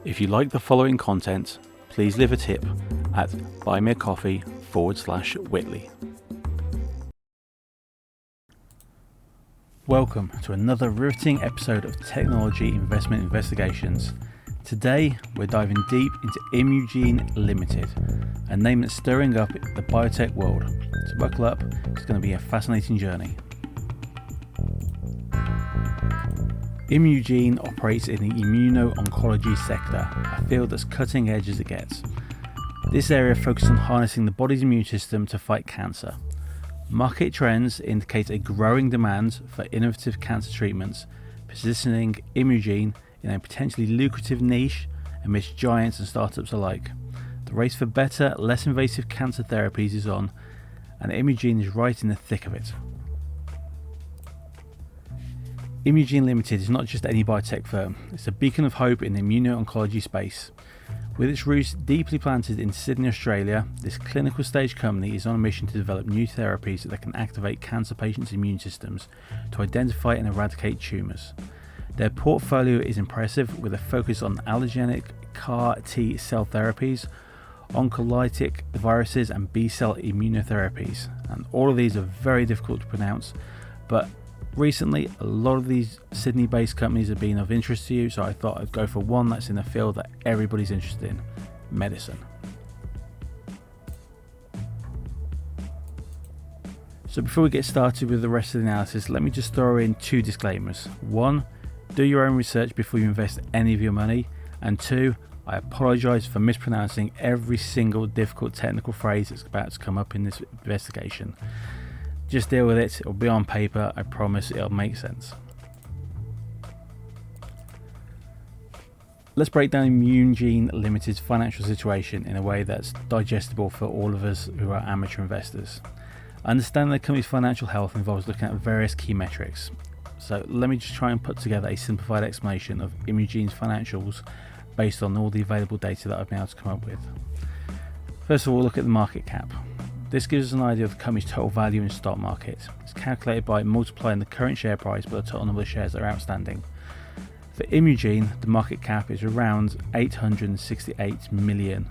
If you like the following content, please leave a tip at buymeacoffee/Whitley. Welcome to another riveting episode of Technology Investment Investigations. Today we're diving deep into Imugene Limited, a name that's stirring up the biotech world. So buckle up, it's going to be a fascinating journey. Imugene operates in the immuno-oncology sector, a field that's cutting edge as it gets. This area focuses on harnessing the body's immune system to fight cancer. Market trends indicate a growing demand for innovative cancer treatments, positioning Imugene in a potentially lucrative niche amidst giants and startups alike. The race for better, less invasive cancer therapies is on, and Imugene is right in the thick of it. Imugene Limited is not just any biotech firm, it's a beacon of hope in the immuno-oncology space. With its roots deeply planted in Sydney, Australia, this clinical stage company is on a mission to develop new therapies that can activate cancer patients' immune systems to identify and eradicate tumours. Their portfolio is impressive, with a focus on allogeneic CAR T cell therapies, oncolytic viruses and B-cell immunotherapies. And all of these are very difficult to pronounce, but recently a lot of these Sydney-based companies have been of interest to you, so I thought I'd go for one that's in a field that everybody's interested in: medicine. So before we get started with the rest of the analysis, let me just throw in two disclaimers. One, do your own research before you invest any of your money, and two, I apologise for mispronouncing every single difficult technical phrase that's about to come up in this investigation. Just deal with it, it'll be on paper, I promise it'll make sense. Let's break down Imugene Limited's financial situation in a way that's digestible for all of us who are amateur investors. Understanding the company's financial health involves looking at various key metrics. So let me just try and put together a simplified explanation of Imugene's financials based on all the available data that I've been able to come up with. First of all, look at the market cap. This gives us an idea of the company's total value in the stock market. It's calculated by multiplying the current share price by the total number of shares that are outstanding. For Imugene, the market cap is around 868 million.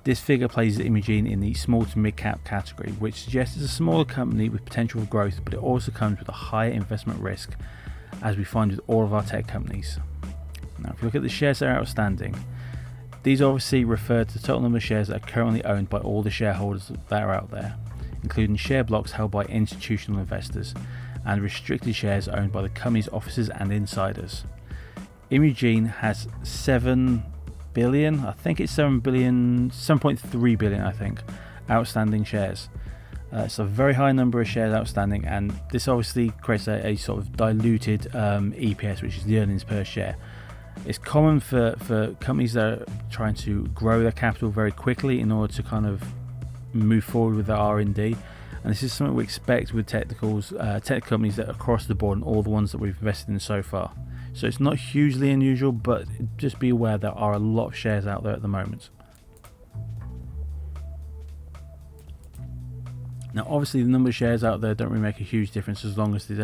This figure places Imugene in the small to mid cap category, which suggests it's a smaller company with potential for growth, but it also comes with a higher investment risk, as we find with all of our tech companies. Now, if you look at the shares that are outstanding, these obviously refer to the total number of shares that are currently owned by all the shareholders that are out there, including share blocks held by institutional investors and restricted shares owned by the company's officers and insiders. Imugene has 7 billion, I think it's 7.3 billion, I think, outstanding shares. It's a very high number of shares outstanding, and this obviously creates a sort of diluted EPS, which is the earnings per share. It's common for companies that are trying to grow their capital very quickly in order to kind of move forward with their R&D, and this is something we expect with tech companies that are across the board and all the ones that we've invested in so far. So it's not hugely unusual, but just be aware there are a lot of shares out there at the moment. Now obviously the number of shares out there don't really make a huge difference as long as they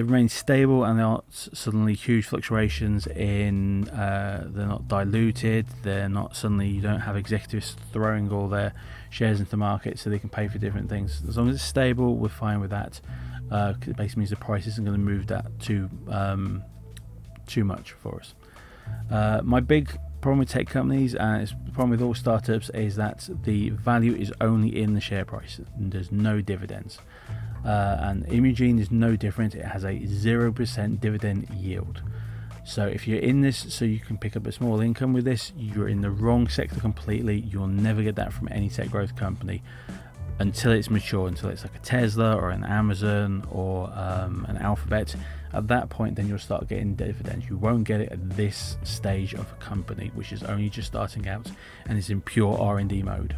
remain stable and there aren't suddenly huge fluctuations in, they're not diluted, you don't have executives throwing all their shares into the market so they can pay for different things. As long as it's stable, we're fine with that. It basically means the price isn't going to move that too much for us. My big problem with tech companies, and it's the problem with all startups, is that the value is only in the share price and there's no dividends. And Imugene is no different. It has a 0% dividend yield. So if you're in this so you can pick up a small income with this, you're in the wrong sector completely. You'll never get that from any tech growth company until it's mature, until it's like a Tesla or an Amazon or an Alphabet. At that point, then you'll start getting dividends. You won't get it at this stage of a company, which is only just starting out and is in pure R&D mode.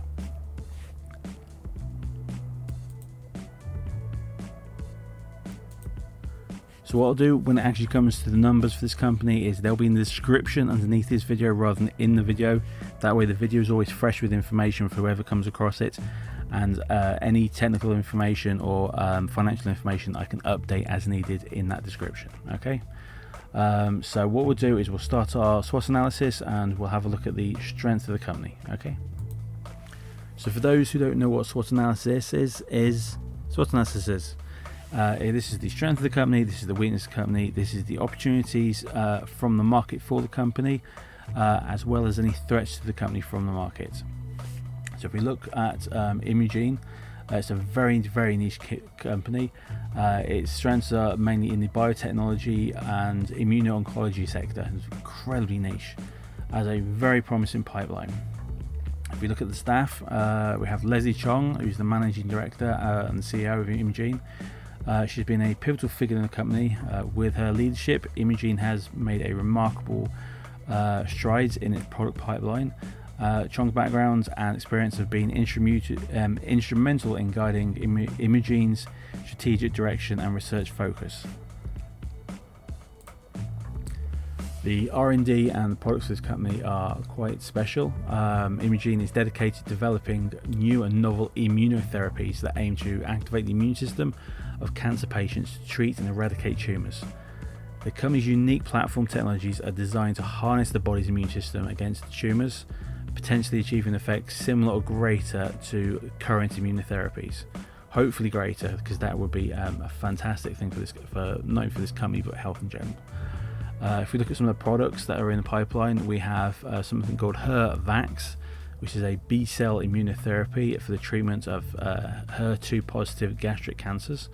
So what I'll do when it actually comes to the numbers for this company is they'll be in the description underneath this video rather than in the video. That way the video is always fresh with information for whoever comes across it. and any technical information or financial information I can update as needed in that description. Okay. So what we'll do is we'll start our SWOT analysis and we'll have a look at the strength of the company. Okay. So for those who don't know what SWOT analysis is this is the strength of the company, this is the weakness of the company, this is the opportunities from the market for the company, as well as any threats to the company from the market. So if we look at Imugene, it's a very, very niche company. Its strengths are mainly in the biotechnology and immuno-oncology sector. It's incredibly niche, has a very promising pipeline. If we look at the staff, we have Leslie Chong, who's the managing director and the CEO of Imugene. She's been a pivotal figure in the company. With her leadership, Imugene has made a remarkable strides in its product pipeline. Chong's background and experience have been instrumental in guiding Imugene's strategic direction and research focus. The R&D and the products of this company are quite special. Imugene is dedicated to developing new and novel immunotherapies that aim to activate the immune system of cancer patients to treat and eradicate tumours. The company's unique platform technologies are designed to harness the body's immune system against tumours, potentially achieving effects similar or greater to current immunotherapies. Hopefully greater, because that would be a fantastic thing for not only for this company but health in general. If we look at some of the products that are in the pipeline, we have something called HER-Vax, which is a B-cell immunotherapy for the treatment of HER2 positive gastric cancers,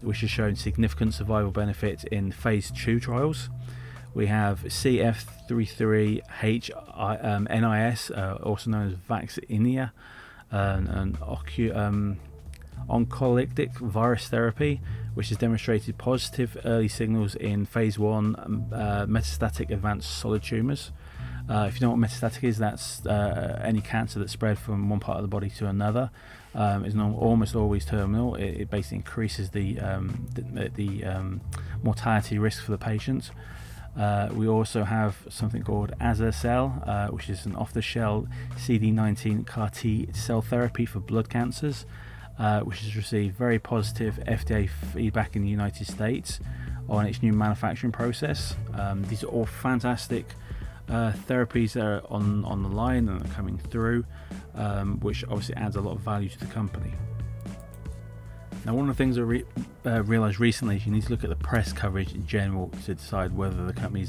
which has shown significant survival benefit in phase 2 trials. We have CF33HNIS, also known as Vaccinia, an oncolytic virus therapy, which has demonstrated positive early signals in phase 1 metastatic advanced solid tumours. If you know what metastatic is, that's any cancer that's spread from one part of the body to another. It's almost always terminal. It basically increases the mortality risk for the patient. We also have something called Azer-cel, which is an off-the-shelf CD19 CAR T cell therapy for blood cancers, which has received very positive FDA feedback in the United States on its new manufacturing process. These are all fantastic therapies that are on the line and are coming through, which obviously adds a lot of value to the company. Now, one of the things I realised recently is you need to look at the press coverage in general to decide whether the company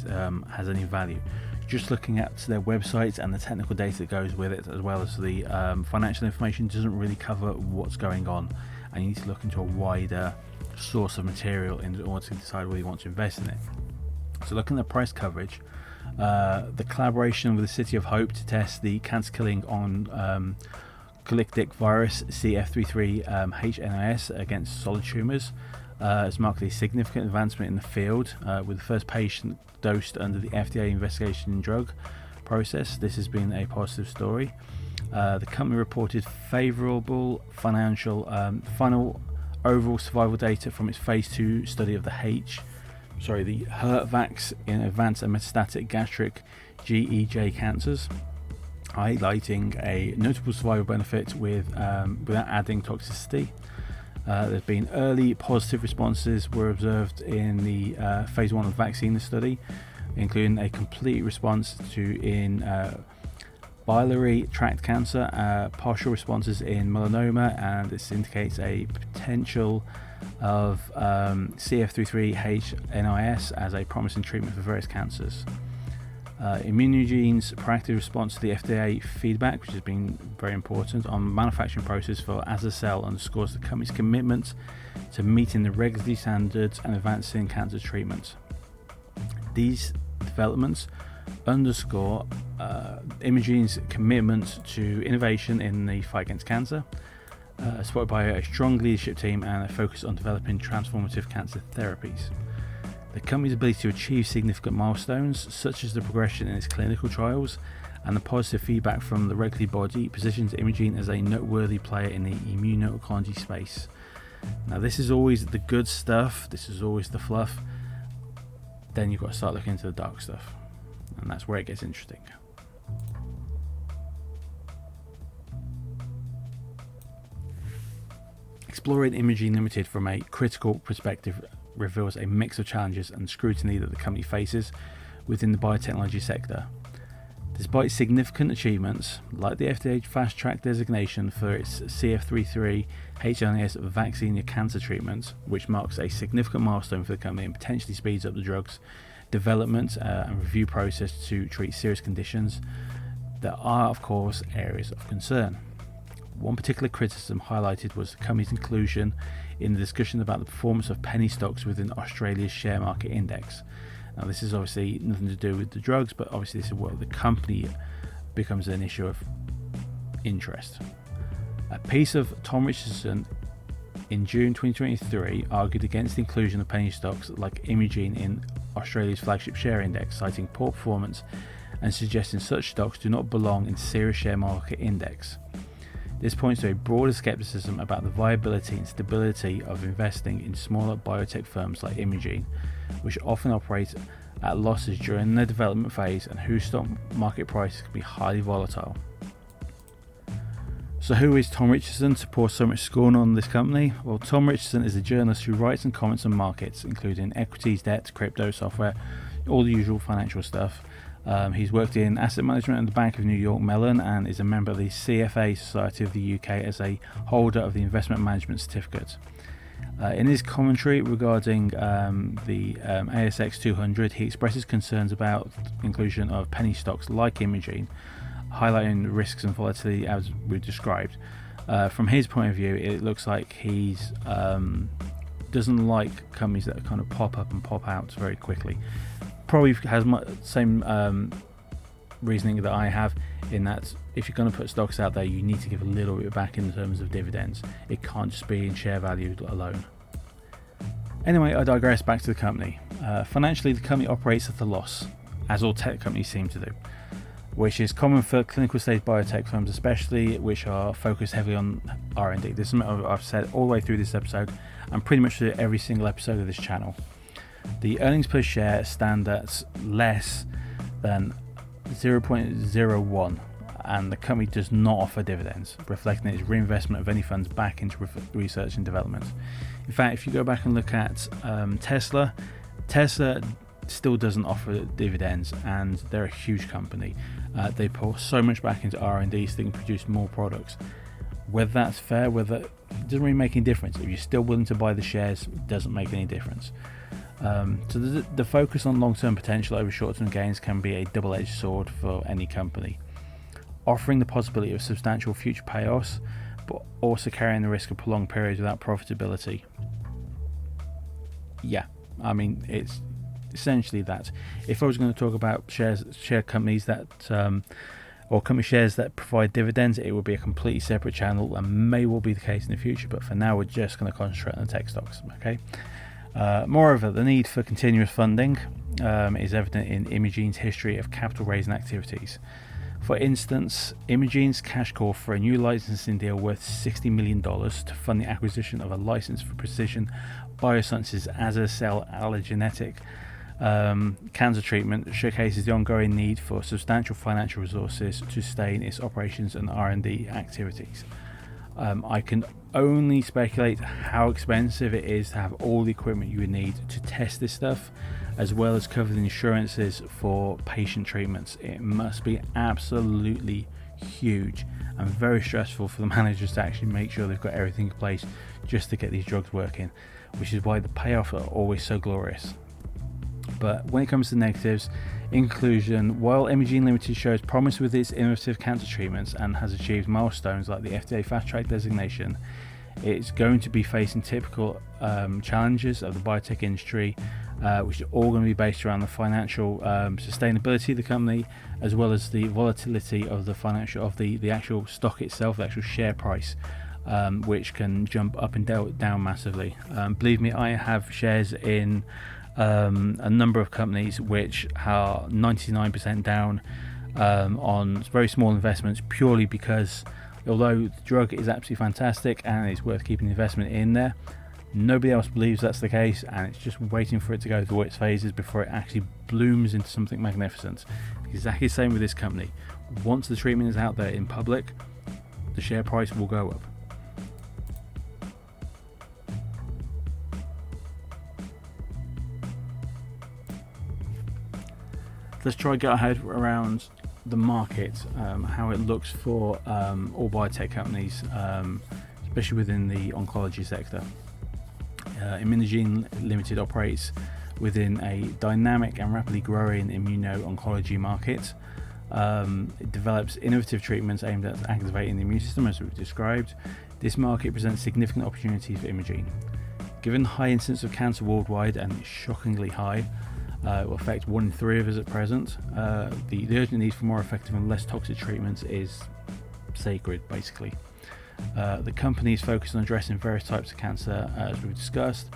has any value. Just looking at their websites and the technical data that goes with it, as well as the financial information, doesn't really cover what's going on, and you need to look into a wider source of material in order to decide whether you want to invest in it. So looking at the press coverage, the collaboration with the City of Hope to test the cancer-killing oncolytic virus CF33HNIS against solid tumours has marked a significant advancement in the field, with the first patient dosed under the FDA investigation and drug process. This has been a positive story. The company reported favourable final overall survival data from its phase 2 study of the HER-Vax in advanced and metastatic gastric GEJ cancers, highlighting a notable survival benefit without adding toxicity. There's been early positive responses were observed in the phase 1 of vaccine study, including a complete response in biliary tract cancer, partial responses in melanoma, and this indicates a potential of CF33HNIS as a promising treatment for various cancers. Immunogene's proactive response to the FDA feedback, which has been very important on manufacturing process for Azer-cel, underscores the company's commitment to meeting the regulatory standards and advancing cancer treatment. These developments underscore Imugene's commitment to innovation in the fight against cancer, supported by a strong leadership team and a focus on developing transformative cancer therapies. The company's ability to achieve significant milestones, such as the progression in its clinical trials and the positive feedback from the regulatory body, positions Imugene as a noteworthy player in the immuno-oncology space. Now, this is always the good stuff, this is always the fluff. Then you've got to start looking into the dark stuff, and that's where it gets interesting. Exploring Imugene Limited from a critical perspective reveals a mix of challenges and scrutiny that the company faces within the biotechnology sector. Despite significant achievements, like the FDA Fast Track designation for its CF33 H1N1 vaccine cancer treatment, which marks a significant milestone for the company and potentially speeds up the drug's development and review process to treat serious conditions, there are, of course, areas of concern. One particular criticism highlighted was the company's inclusion in the discussion about the performance of penny stocks within Australia's share market index. Now, this is obviously nothing to do with the drugs, but obviously this is where the company becomes an issue of interest. A piece of Tom Richardson in June 2023 argued against the inclusion of penny stocks like Imugene in Australia's flagship share index, citing poor performance and suggesting such stocks do not belong in serious share market index. This points to a broader skepticism about the viability and stability of investing in smaller biotech firms like Imugene, which often operate at losses during their development phase and whose stock market prices can be highly volatile. So who is Tom Richardson to pour so much scorn on this company? Well, Tom Richardson is a journalist who writes and comments on markets, including equities, debt, crypto, software, all the usual financial stuff. He's worked in asset management at the Bank of New York Mellon and is a member of the CFA Society of the UK as a holder of the Investment Management Certificate. In his commentary regarding the ASX 200, he expresses concerns about inclusion of penny stocks like Imugene, highlighting the risks and volatility as we've described. From his point of view, it looks like he's doesn't like companies that kind of pop up and pop out very quickly. Probably has my same reasoning that I have, in that if you're going to put stocks out there, you need to give a little bit back in terms of dividends. It can't just be in share value alone. Anyway, I digress. Back to the company. Financially, the company operates at a loss, as all tech companies seem to do, which is common for clinical stage biotech firms, especially which are focused heavily on R&D. This is something I've said all the way through this episode and pretty much through every single episode of this channel. The earnings per share stand at less than 0.01, and the company does not offer dividends, reflecting its reinvestment of any funds back into research and development. In fact, if you go back and look at Tesla still doesn't offer dividends, and they're a huge company. They pour so much back into R&D so they can produce more products. Whether that's fair, whether it doesn't really make any difference. If you're still willing to buy the shares, it doesn't make any difference. So the focus on long-term potential over short-term gains can be a double-edged sword for any company, offering the possibility of substantial future payoffs, but also carrying the risk of prolonged periods without profitability. Yeah, I mean, it's essentially that. If I was going to talk about share companies that or company shares that provide dividends, it would be a completely separate channel and may well be the case in the future, but for now we're just going to concentrate on the tech stocks. Okay. Moreover, the need for continuous funding is evident in Imugene's history of capital raising activities. For instance, Imugene's cash call for a new licensing deal worth $60 million to fund the acquisition of a license for precision biosciences as a cell allogeneic cancer treatment showcases the ongoing need for substantial financial resources to sustain its operations and R&D activities. I can only speculate how expensive it is to have all the equipment you would need to test this stuff, as well as cover the insurances for patient treatments. It must be absolutely huge and very stressful for the managers to actually make sure they've got everything in place just to get these drugs working, which is why the payoff are always so glorious. But when it comes to negatives, in conclusion, while Imugene Limited shows promise with its innovative cancer treatments and has achieved milestones like the FDA Fast Track designation, it's going to be facing typical challenges of the biotech industry, which are all going to be based around the financial sustainability of the company, as well as the volatility of the financial of the actual stock itself, the actual share price, which can jump up and down massively. Believe me, I have shares in a number of companies which are 99% down on very small investments, purely because although the drug is absolutely fantastic and it's worth keeping the investment in there, nobody else believes that's the case, and it's just waiting for it to go through its phases before it actually blooms into something magnificent. Exactly the same with this company. Once the treatment is out there in public, the share price will go up. let's try to get our head around the market, how it looks for all biotech companies, especially within the oncology sector. Imugene Limited operates within a dynamic and rapidly growing immuno-oncology market. It develops innovative treatments aimed at activating the immune system, as we've described. This market presents significant opportunities for Imugene. Given the high incidence of cancer worldwide, and shockingly high, it will affect 1 in 3 of us at present, the urgent need for more effective and less toxic treatments is sacred, basically. The company is focused on addressing various types of cancer, as we've discussed,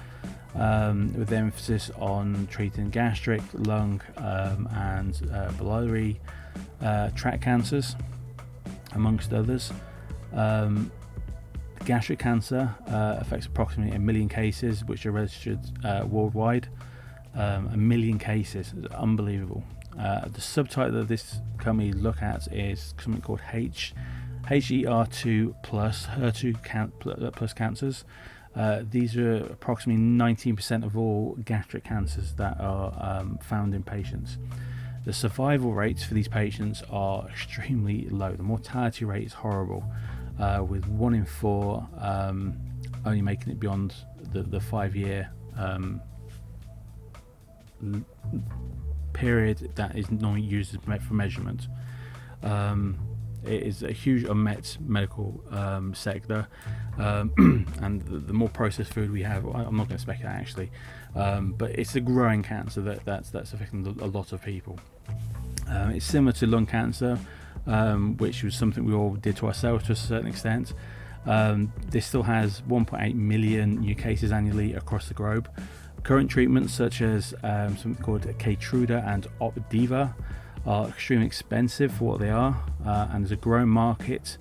with emphasis on treating gastric, lung, and biliary tract cancers, amongst others. Gastric cancer affects approximately 1 million cases, which are registered worldwide. 1 million cases is unbelievable. The subtype that this company look at is something called HER2 plus HER2 plus cancers. These are approximately 19% of all gastric cancers that are found in patients. The survival rates for these patients are extremely low. The mortality rate is horrible, with 1 in 4 only making it beyond the 5-year period that is normally used for measurement. It is a huge unmet medical sector, and the more processed food we have, I'm not going to speculate actually, but it's a growing cancer that's affecting a lot of people. It's similar to lung cancer, which was something we all did to ourselves to a certain extent. This still has 1.8 million new cases annually across the globe. Current treatments such as something called Keytruda and Opdivo are extremely expensive for what they are, and there's a growing market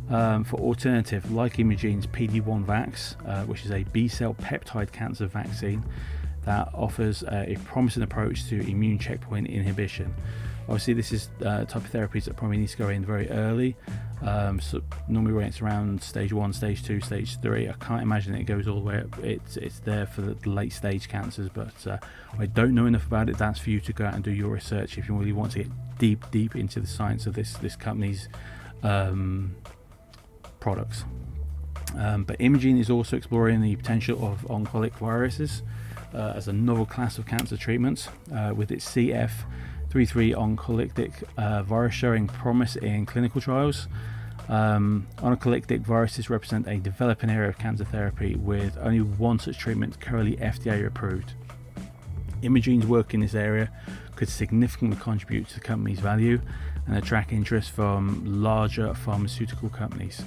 for alternative like Imugene's PD-1 Vax, which is a B-cell peptide cancer vaccine that offers a promising approach to immune checkpoint inhibition. Obviously, this is type of therapies that probably needs to go in very early. So normally when it's around stage 1, stage 2, stage 3, I can't imagine it goes all the way up. It's there for the late stage cancers, but I don't know enough about it. That's for you to go out and do your research if you really want to get deep into the science of this company's products. But Imugene is also exploring the potential of oncologic viruses as a novel class of cancer treatments, with its CF33 oncolytic virus showing promise in clinical trials. Oncolytic viruses represent a developing area of cancer therapy, with only one such treatment currently FDA approved. Imugene's work in this area could significantly contribute to the company's value and attract interest from larger pharmaceutical companies.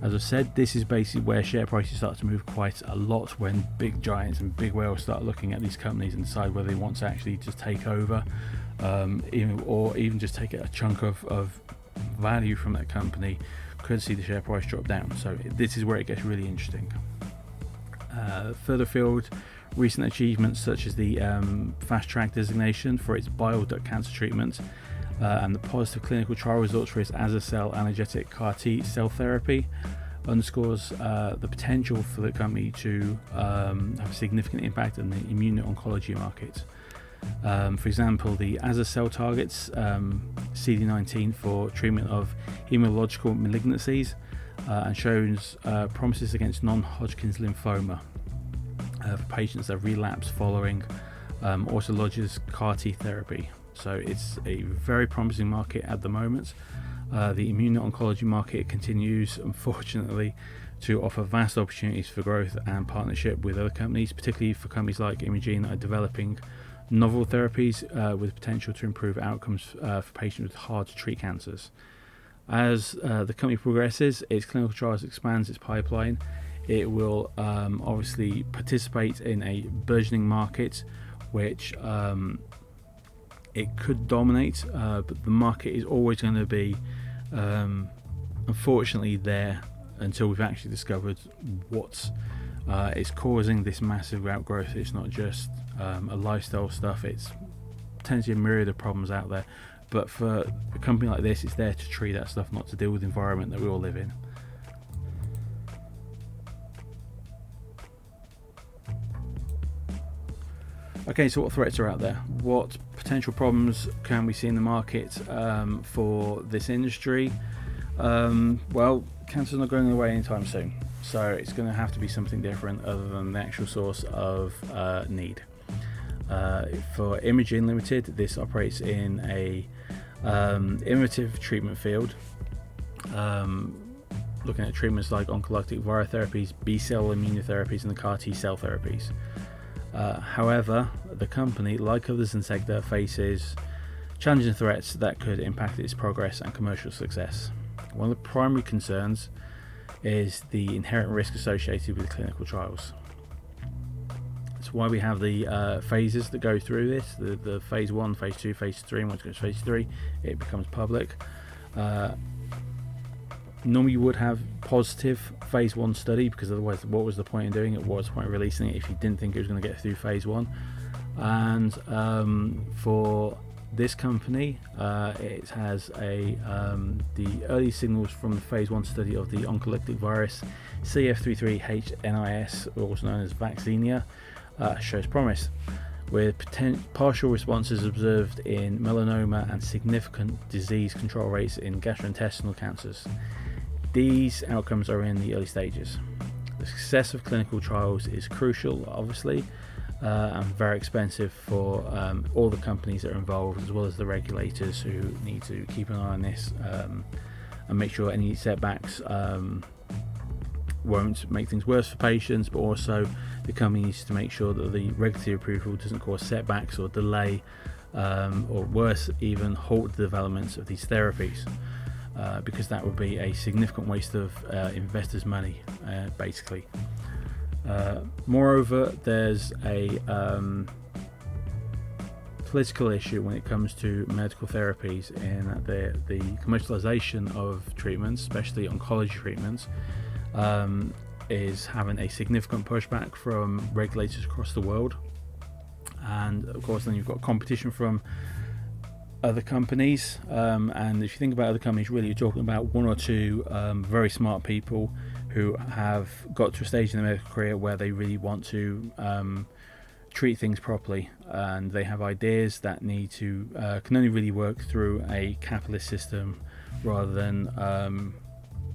As I've said, this is basically where share prices start to move quite a lot when big giants and big whales start looking at these companies and decide whether they want to actually just take over, or even just take a chunk of value from that company. Could see the share price drop down. So this is where it gets really interesting. Further afield, recent achievements such as the fast track designation for its bile duct cancer treatment, and the positive clinical trial results for its azer-cel allergic CAR T cell therapy underscores the potential for the company to have a significant impact on the immuno-oncology market. For example, the azer-cel targets CD19 for treatment of hematological malignancies and shows promises against non-Hodgkin's lymphoma for patients that relapse following autologous CAR T therapy. So it's a very promising market at the moment. The immuno-oncology market continues, unfortunately, to offer vast opportunities for growth and partnership with other companies, particularly for companies like Imugene that are developing novel therapies with potential to improve outcomes for patients with hard to treat cancers. As the company progresses, its clinical trials expands its pipeline. It will obviously participate in a burgeoning market, which it could dominate, but the market is always going to be, unfortunately, there until we've actually discovered what is causing this massive outgrowth. It's not just a lifestyle stuff, it's potentially a myriad of problems out there, but for a company like this, it's there to treat that stuff, not to deal with the environment that we all live in. Okay, so what threats are out there? What potential problems can we see in the market for this industry? Well, cancer's not going away anytime soon, so it's going to have to be something different other than the actual source of need. For Imugene Limited, this operates in a innovative treatment field, looking at treatments like oncologic viral therapies, B-cell immunotherapies, and the CAR T-cell therapies. However, the company, like others in the sector, faces challenging threats that could impact its progress and commercial success. One of the primary concerns is the inherent risk associated with clinical trials. That's why we have the phases that go through this, the phase 1, phase 2, phase 3, and once it goes to phase 3, it becomes public. Normally you would have positive phase 1 study, because otherwise what was the point in doing it? What was the point of releasing it if you didn't think it was going to get through phase 1? And for this company, it has the early signals from the phase 1 study of the oncolytic virus CF33HNIS, also known as vaccinia, shows promise, with partial responses observed in melanoma and significant disease control rates in gastrointestinal cancers. These outcomes are in the early stages. The success of clinical trials is crucial, obviously, and very expensive for all the companies that are involved, as well as the regulators who need to keep an eye on this and make sure any setbacks won't make things worse for patients, but also the company needs to make sure that the regulatory approval doesn't cause setbacks or delay, or worse, even halt the development of these therapies, because that would be a significant waste of investors' money, basically. Moreover, there's a political issue when it comes to medical therapies, in that the commercialization of treatments, especially oncology treatments, is having a significant pushback from regulators across the world. And of course then you've got competition from other companies, and if you think about other companies, really you're talking about one or two very smart people who have got to a stage in their medical career where they really want to treat things properly, and they have ideas that need to can only really work through a capitalist system, rather than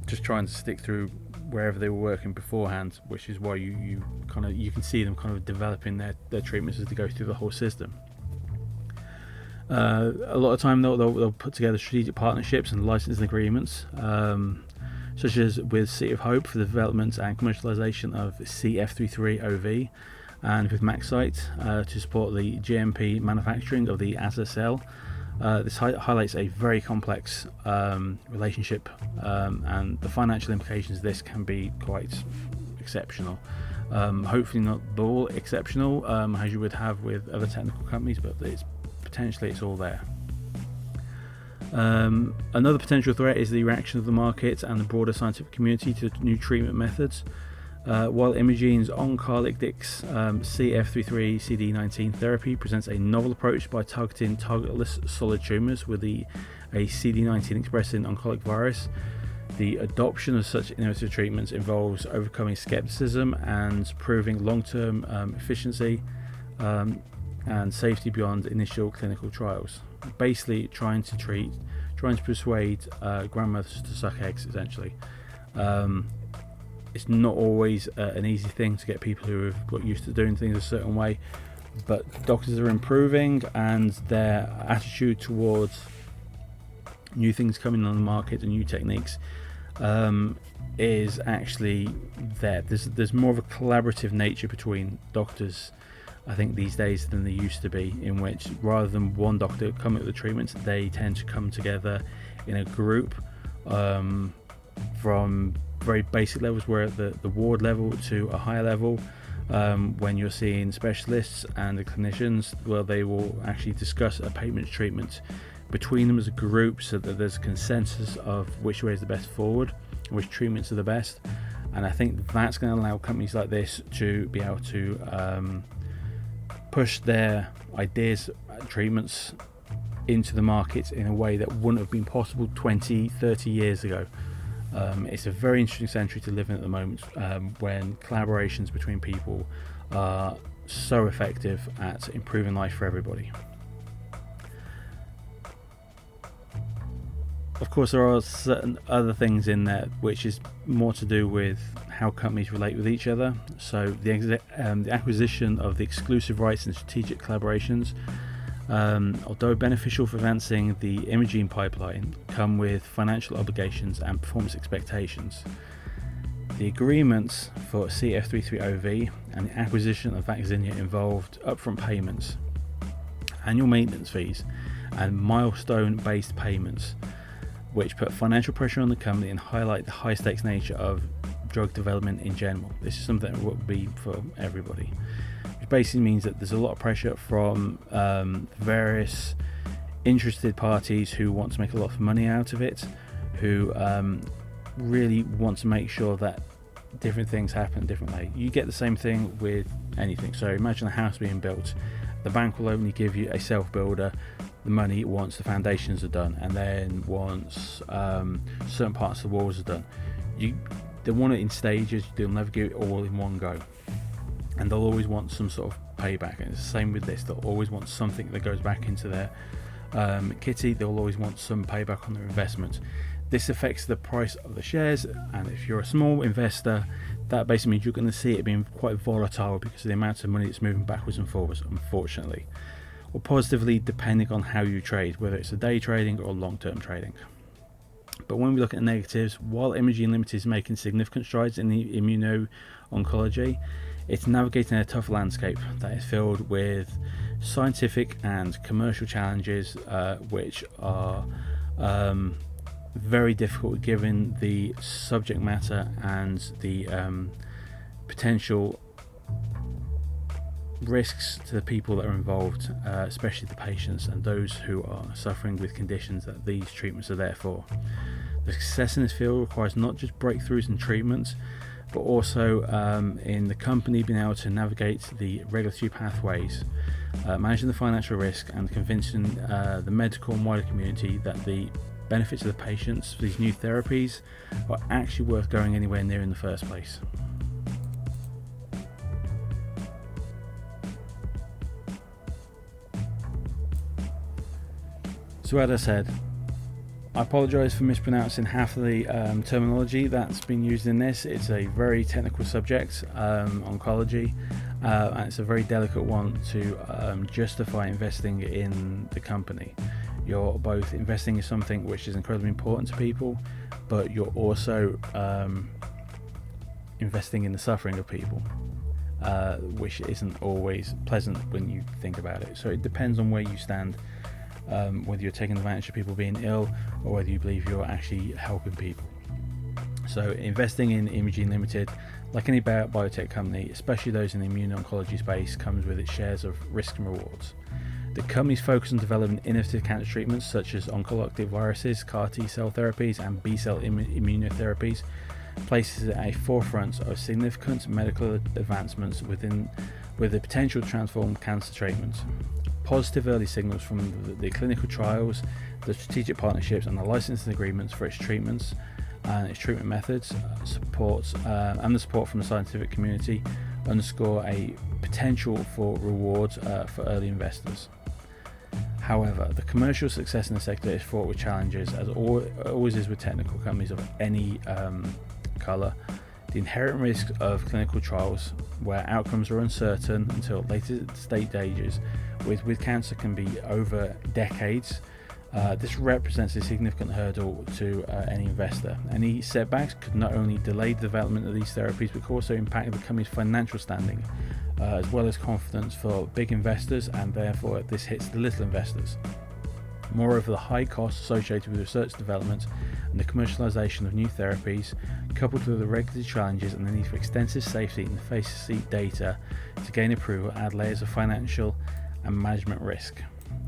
just trying to stick through wherever they were working beforehand, which is why you can see them kind of developing their treatments as they go through the whole system. A lot of time they'll put together strategic partnerships and licensing agreements, such as with City of Hope for the development and commercialization of CF33OV, and with Maxite to support the GMP manufacturing of the Azer-cel. This highlights a very complex relationship, and the financial implications of this can be quite exceptional. Hopefully not all exceptional, as you would have with other technical companies, but potentially it's all there. Another potential threat is the reaction of the market and the broader scientific community to new treatment methods. While Imugene's oncolytic CF33 CD19 therapy presents a novel approach by targeting targetless solid tumours with a CD19 expressing oncologic virus, the adoption of such innovative treatments involves overcoming skepticism and proving long-term efficiency and safety beyond initial clinical trials. Basically trying to persuade grandmothers to suck eggs, essentially. It's not always an easy thing to get people who have got used to doing things a certain way, but doctors are improving, and their attitude towards new things coming on the market and new techniques is actually there. There's more of a collaborative nature between doctors, I think, these days than there used to be, in which rather than one doctor coming up with the treatments, they tend to come together in a group, from very basic levels, where at the ward level to a higher level, when you're seeing specialists and the clinicians, well, they will actually discuss a payment treatment between them as a group, so that there's a consensus of which way is the best forward, which treatments are the best. And I think that's going to allow companies like this to be able to push their ideas, treatments into the market in a way that wouldn't have been possible 20-30 years ago. It's a very interesting century to live in at the moment, when collaborations between people are so effective at improving life for everybody. Of course, there are certain other things in there which is more to do with how companies relate with each other. So the acquisition of the exclusive rights and strategic collaborations, although beneficial for advancing the Imugene pipeline, come with financial obligations and performance expectations. The agreements for CF330V and the acquisition of Vaccinia involved upfront payments, annual maintenance fees, and milestone-based payments, which put financial pressure on the company and highlight the high-stakes nature of drug development in general. This is something that will be for everybody, which basically means that there's a lot of pressure from various interested parties who want to make a lot of money out of it, who really want to make sure that different things happen differently. You get the same thing with anything. So imagine a house being built. The bank will only give you a self-builder the money once the foundations are done, and then once certain parts of the walls are done. They want it in stages. They'll never give it all in one go, and they'll always want some sort of payback. And it's the same with this. They'll always want something that goes back into their kitty. They'll always want some payback on their investment. This affects the price of the shares, and if you're a small investor, that basically means you're going to see it being quite volatile because of the amount of money that's moving backwards and forwards, unfortunately, or positively, depending on how you trade, whether it's a day trading or long-term trading. But when we look at negatives, while Imugene Limited is making significant strides in the immuno-oncology, it's navigating a tough landscape that is filled with scientific and commercial challenges, which are very difficult given the subject matter and the potential risks to the people that are involved, especially the patients and those who are suffering with conditions that these treatments are there for. The success in this field requires not just breakthroughs in treatments, but also in the company being able to navigate the regulatory pathways, managing the financial risk, and convincing the medical and wider community that the benefits of the patients for these new therapies are actually worth going anywhere near in the first place. So as I said, I apologise for mispronouncing half of the terminology that's been used in this. It's a very technical subject, oncology, and it's a very delicate one to justify investing in the company. You're both investing in something which is incredibly important to people, but you're also investing in the suffering of people, which isn't always pleasant when you think about it. So it depends on where you stand, whether you're taking advantage of people being ill or whether you believe you're actually helping people. So investing in Imugene Limited, like any biotech company, especially those in the immuno-oncology space, comes with its shares of risk and rewards. The company's focus on developing innovative cancer treatments such as oncologic viruses, CAR T-cell therapies, and B-cell immunotherapies places it at a forefront of significant medical advancements with the potential to transform cancer treatment. Positive early signals from the clinical trials, the strategic partnerships, and the licensing agreements for its treatments and its treatment methods, and the support from the scientific community underscore a potential for rewards for early investors. However, the commercial success in the sector is fraught with challenges, as always is with technical companies of any colour. The inherent risk of clinical trials, where outcomes are uncertain until later stages, with cancer can be over decades. This represents a significant hurdle to any investor. Any setbacks could not only delay the development of these therapies, but could also impact the company's financial standing, as well as confidence for big investors, and therefore this hits the little investors. Moreover, the high costs associated with research development and the commercialization of new therapies, coupled with the regulatory challenges and the need for extensive safety and efficacy data to gain approval, add layers of financial and management risk.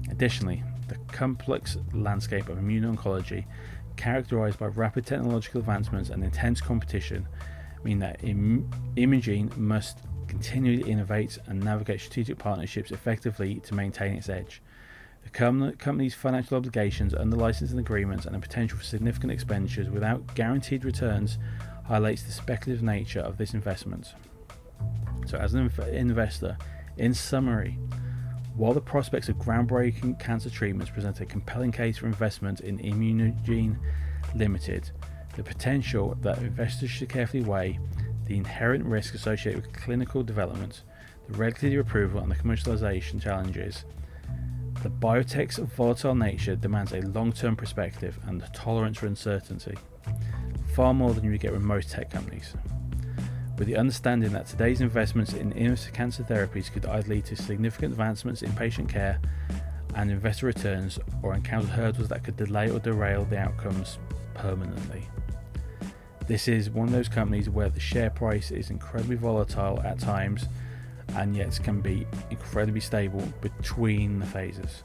Additionally, the complex landscape of immuno-oncology, characterized by rapid technological advancements and intense competition, mean that Imugene must continue to innovate and navigate strategic partnerships effectively to maintain its edge. The company's financial obligations under licensing agreements and the potential for significant expenditures without guaranteed returns highlights the speculative nature of this investment. So as an investor, In summary, while the prospects of groundbreaking cancer treatments present a compelling case for investment in Imugene Limited, the potential that investors should carefully weigh the inherent risk associated with clinical development, the regulatory approval and the commercialization challenges. The biotech's volatile nature demands a long-term perspective and a tolerance for uncertainty, far more than you would get with most tech companies. With the understanding that today's investments in innovative cancer therapies could either lead to significant advancements in patient care and investor returns, or encounter hurdles that could delay or derail the outcomes permanently. This is one of those companies where the share price is incredibly volatile at times, and yet can be incredibly stable between the phases.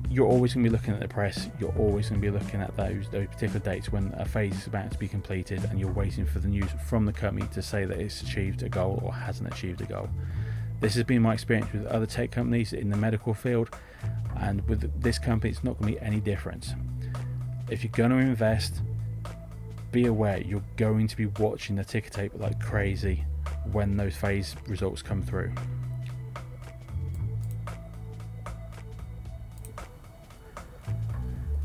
You're always going to be looking at the press, you're always going to be looking at those particular dates when a phase is about to be completed, and you're waiting for the news from the company to say that it's achieved a goal or hasn't achieved a goal. This has been my experience with other tech companies in the medical field, and with this company it's not going to be any different. If you're going to invest, be aware you're going to be watching the ticker tape like crazy when those phase results come through.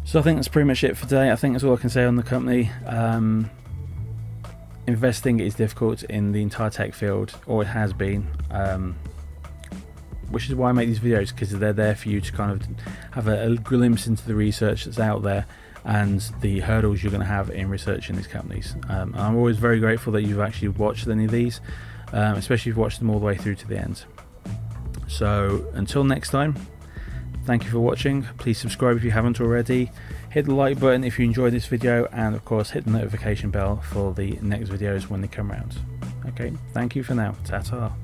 So I think that's pretty much it for today. I think that's all I can say on the company. Investing is difficult in the entire tech field, or it has been, which is why I make these videos, because they're there for you to kind of have a glimpse into the research that's out there and the hurdles you're going to have in researching these companies. I'm always very grateful that you've actually watched any of these, especially if you've watched them all the way through to the end. So until next time, thank you for watching. Please subscribe if you haven't already. Hit the like button if you enjoyed this video, and of course hit the notification bell for the next videos when they come around. Okay, thank you for now. Ta-ta.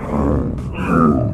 Oh.